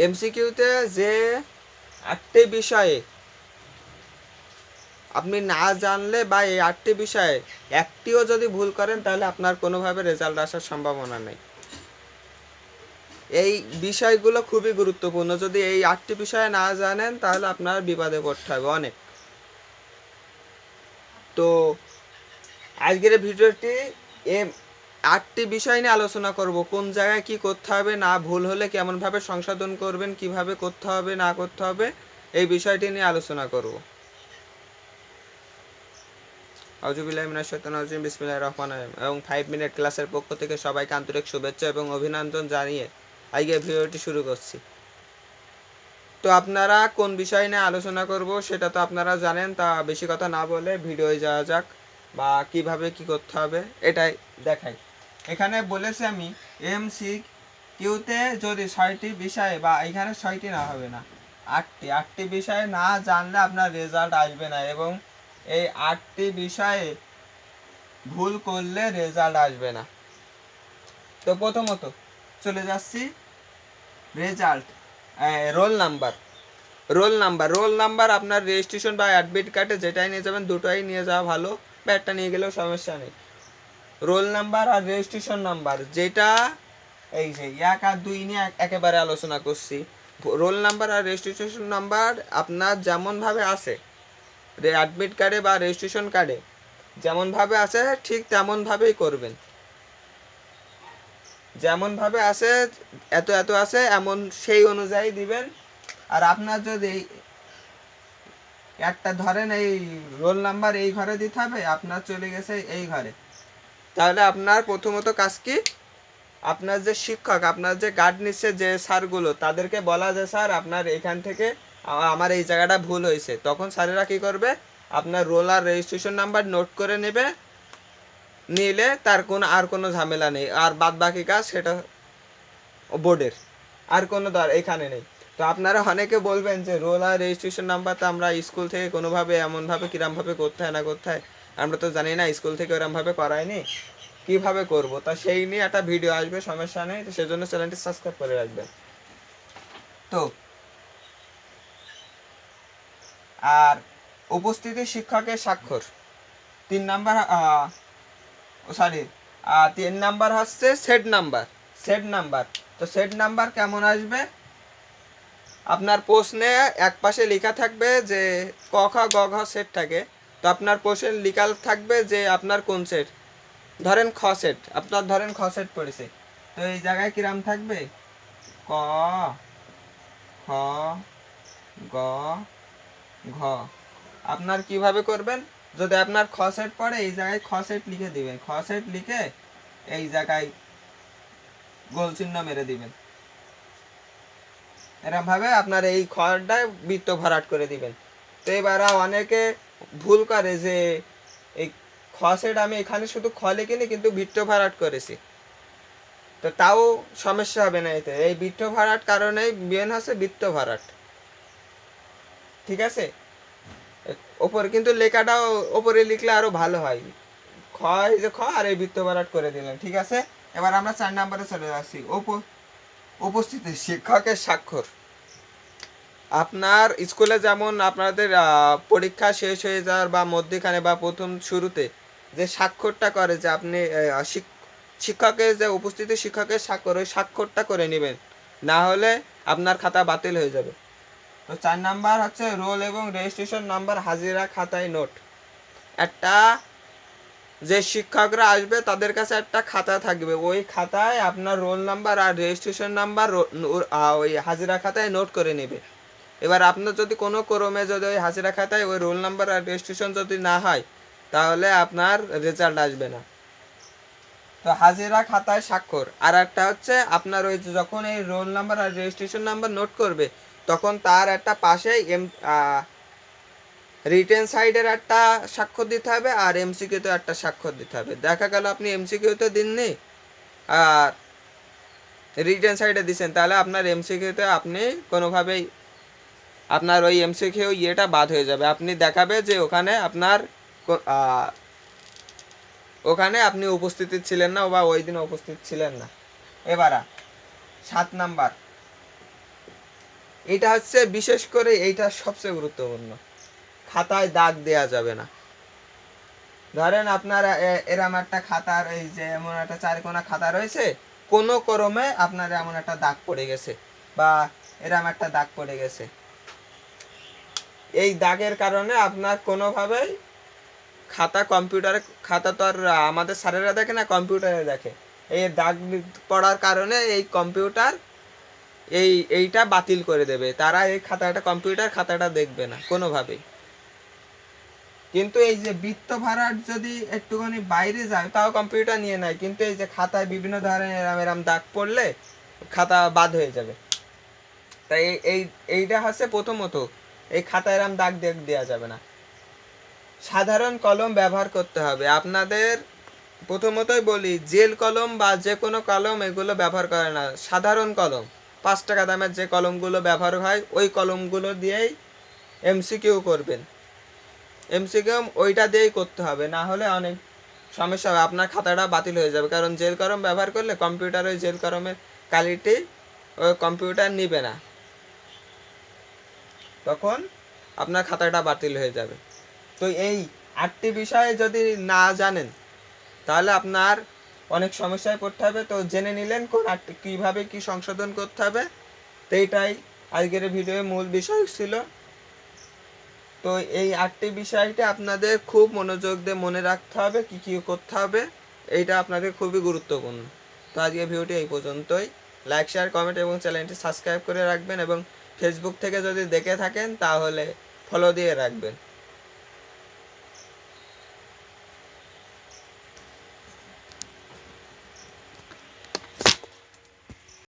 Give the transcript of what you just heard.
এমসিকিউতে যে 8টি বিষয়ে আপনি না জানলে বা এই 8টি বিষয়ে একটিও যদি ভুল করেন তাহলে আপনার কোনোভাবে রেজাল্ট আসার সম্ভাবনা নেই। এই বিষয়গুলো খুবই গুরুত্বপূর্ণ। যদি এই 8টি বিষয়ে না জানেন তাহলে আপনার বিপদে পড়তে হবে অনেক। তো আজকের ভিডিওটি এ 8টি বিষয় নিয়ে আলোচনা করব। কোন জায়গায় কি করতে হবে, না ভুল হলে কেমনভাবে সংশোধন করবেন, কিভাবে করতে হবে না করতে হবে, এই বিষয়টি নিয়ে আলোচনা করব। আউযুবিল্লাহি মিনাশ শাইতানির রাজিম, বিসমিল্লাহির রহমানির রহিম। এবং 5 মিনিট ক্লাসের পক্ষ থেকে সবাইকে আন্তরিক শুভেচ্ছা এবং অভিনন্দন জানিয়ে আজকে ভিডিওটি শুরু করছি। তো আপনারা কোন বিষয় নিয়ে আলোচনা করব সেটা তো আপনারা জানেন, তা বেশি কথা না বলে ভিডিওয় যাওয়া যাক বা কিভাবে কি করতে হবে এটাই দেখাই। এখানে বলেছি আমি এমসিকিউতে যদি 6টি বিষয় বা এখানে 6টি না হবে না 8টি বিষয় না জানলে আপনার রেজাল্ট আসবে না, এবং এই 8টি বিষয়ে ভুল করলে রেজাল্ট আসবে না। তো প্রথমত চলে যাচ্ছি result. Roll number roll number আপনার রেজিস্ট্রেশন বা অ্যাডমিট কার্ডে যেটাই নিয়ে যাবেন দুটোই নিয়ে যাওয়া ভালো, বা একটা নিয়ে গেলেও সমস্যা নেই। রোল নাম্বার আর রেজিস্ট্রেশন নাম্বার, যেটা এই যে 1 আর 2 নিয়ে একেবারে আলোচনা করছি। রোল নাম্বার আর রেজিস্ট্রেশন নাম্বার আপনার যেমনভাবে আছে অ্যাডমিট কার্ডে বা রেজিস্ট্রেশন কার্ডে যেমনভাবে আছে ঠিক তেমনভাবেই করবেন। যেমনভাবে আছে এত এত আছে এমন সেই অনুযায়ী দিবেন। আর আপনার যদি একটা ধরেন এই রোল নাম্বার এই ঘরে দিতে হবে, আপনার চলে গেছে এই ঘরে, তাহলে আপনার প্রথমত কাজ কি, আপনার যে শিক্ষক আপনার যে গার্ড নিচ্ছে যে স্যারগুলো তাদেরকে বলা যে স্যার আপনার এখান থেকে আমার এই জায়গাটা ভুল হয়েছে। তখন স্যারেরা কী করবে, আপনার রোল আর রেজিস্ট্রেশন নাম্বার নোট করে নেবে, নিলে তার কোনো ঝামেলা নেই। আর বাদ বাকি কাজ সেটা বোর্ডের, আর কোনো এখানে নেই। তো আপনারা অনেকে বলবেন যে রোল আর রেজিস্ট্রেশন নাম্বার তো আমরা স্কুল থেকে কোনোভাবে এমনভাবে কিরমভাবে করতে হয় না করতে হয় আমরা তো জানি না, স্কুল থেকে ওরমভাবে করায়নি, কিভাবে করব, তা সেই নিয়ে একটা ভিডিও আসবে, সমস্যা নেই। তো সেজন্য চ্যানেলটি সাবস্ক্রাইব করে রাখবেন। তো আর উপস্থিতি শিক্ষকের স্বাক্ষর 3 নাম্বার, সরি 3 নাম্বার হচ্ছে সেট নাম্বার। তো সেট নাম্বার কেমন আসবে, আপনার প্রশ্নে এক পাশে লেখা থাকবে যে ক খ গ ঘ সেট থাকে। তো আপনার প্রশ্নে লেখা থাকবে যে আপনার কোন সেট, ধরেন খ সেট, আপনার ধরেন খ সেট পড়েছে। তো এই জায়গায় কিরাম থাকবে ক খ গ ঘ। আপনার কিভাবে করবেন, যদি আপনার খ সেট পড়ে এই জায়গায় খ সেট লিখে দিবেন, খ সেট লিখে এই জায়গায় গোল চিহ্ন মেরে দিবেন। এরকমভাবে আপনার এই খড়টা বৃত্ত ভরাট করে দিবেন। তো এবার অনেকে ভুল করে যে এই খ সেট আমি এখানে শুধু খ লিখিনি কিন্তু বৃত্ত ভরাট করেছি, তো তাও সমস্যা হবে না। এতে এই বৃত্ত ভরাট কারণেই মেন হচ্ছে বৃত্ত ভরাট, ঠিক আছে। ওপরে কিন্তু লেখাটাও ওপরে লিখলে আরও ভালো হয়, খ এই যে খ আর এই বৃত্ত ভরাট করে দিলেন, ঠিক আছে। এবার আমরা 4 নাম্বারে চলে যাচ্ছি, উপস্থিতি শিক্ষকের স্বাক্ষর। আপনার স্কুলে যেমন আপনাদের পরীক্ষা শেষ হয়ে যাওয়ার বা মধ্যখানে বা প্রথম শুরুতে যে স্বাক্ষরটা করে, যে আপনি শিক্ষকের যে উপস্থিতি শিক্ষকের স্বাক্ষর, ওই স্বাক্ষরটা করে নেবেন, না হলে আপনার খাতা বাতিল হয়ে যাবে। তো 4 নাম্বার হচ্ছে রোল এবং রেজিস্ট্রেশন নাম্বার হাজিরা খাতায় নোট। একটা যে শিক্ষকরা আসবে তাদের কাছে একটা খাতা থাকবে, ওই খাতায় আপনার রোল নাম্বার আর রেজিস্ট্রেশন নাম্বার ওই হাজিরা খাতায় নোট করে নেবে। এবার আপনার যদি কোনো ক্রমে যদি ওই হাজিরা খাতায় ওই রোল নাম্বার আর রেজিস্ট্রেশন যদি না হয় তাহলে আপনার রেজাল্ট আসবে না। তো হাজিরা খাতায় স্বাক্ষর। আর একটা হচ্ছে আপনার ওই যখন এই রোল নাম্বার আর রেজিস্ট্রেশন নাম্বার নোট করবে তখন তার একটা পাশে রিটেন সাইডের একটা স্বাক্ষর দিতে হবে আর এমসিকিউতে একটা স্বাক্ষর দিতে হবে। দেখা গেল আপনি এমসিকিউতে দিননি আর রিটেন সাইডে দিচ্ছেন, তাহলে আপনার এমসিকিউতে আপনি কোনোভাবেই আপনার ওই এমসিকিউ ইয়েটা বাদ হয়ে যাবে। আপনি দেখাবে যে ওখানে আপনি উপস্থিত ছিলেন না বা ওই দিন উপস্থিত ছিলেন না। এবার 7 নাম্বার এটা হচ্ছে বিশেষ করে এইটা সবচেয়ে গুরুত্বপূর্ণ, খাতায় দাগ দেয়া যাবে না। ধরেন আপনার এরম একটা খাতার এই যে এমন একটা চারকোনা খাতা রয়েছে, কোনো ক্রমে আপনার এমন একটা দাগ পড়ে গেছে বা এরম একটা দাগ পড়ে গেছে, এই দাগের কারণে আপনার কোনোভাবেই খাতা কম্পিউটারে, খাতা তো আর আমাদের স্যারেরা দেখে না, কম্পিউটারে দেখে। এই দাগ পড়ার কারণে এই কম্পিউটার এইটা বাতিল করে দেবে, তারা এই খাতাটা, কম্পিউটার খাতাটা দেখবে না কোনোভাবেই। কিন্তু এই যে বৃত্ত ভাড়ার যদি একটুখানি বাইরে যায় তাও কম্পিউটার নিয়ে নেয়, কিন্তু এই যে খাতায় বিভিন্ন ধরনের এরম এরম দাগ পড়লে খাতা বাদ হয়ে যাবে। তাই এইটা হচ্ছে প্রথমত, এই খাতায় এরম দাগ দেওয়া যাবে না। সাধারণ কলম ব্যবহার করতে হবে। আপনাদের প্রথমতই বলি, জেল কলম বা যে কোনো কলম এগুলো ব্যবহার করে না। সাধারণ কলম 5 টাকা দামের যে কলমগুলো ব্যবহার হয় ওই কলমগুলো দিয়েই এমসিকিউ করবেন। এমসিকিউ ওইটা দিয়েই করতে হবে, না হলে অনেক সমস্যা হবে, আপনার খাতাটা বাতিল হয়ে যাবে। কারণ জেল কলম ব্যবহার করলে কম্পিউটারে ওই জেল কলমের কোয়ালিটি ওই কম্পিউটার নিবে না, তখন আপনার খাতাটা বাতিল হয়ে যাবে। তো এই 8টি বিষয়ে যদি না জানেন তাহলে আপনার অনেক সমস্যায় পড়তে হবে। তো জেনে নিলেন কোন 8টি কীভাবে কী সংশোধন করতে হবে, তো এইটাই আজকের ভিডিওর মূল বিষয় ছিল। তো এই 8টি বিষয়টা আপনাদের খুব মনোযোগ দিয়ে মনে রাখতে হবে, কী কী করতে হবে, এইটা আপনাদের খুবই গুরুত্বপূর্ণ। তো আজকের ভিডিওটি এই পর্যন্তই। লাইক, শেয়ার, কমেন্ট এবং চ্যানেলটি সাবস্ক্রাইব করে রাখবেন, এবং ফেসবুক থেকে যদি দেখে থাকেন তাহলে ফলো দিয়ে রাখবেন।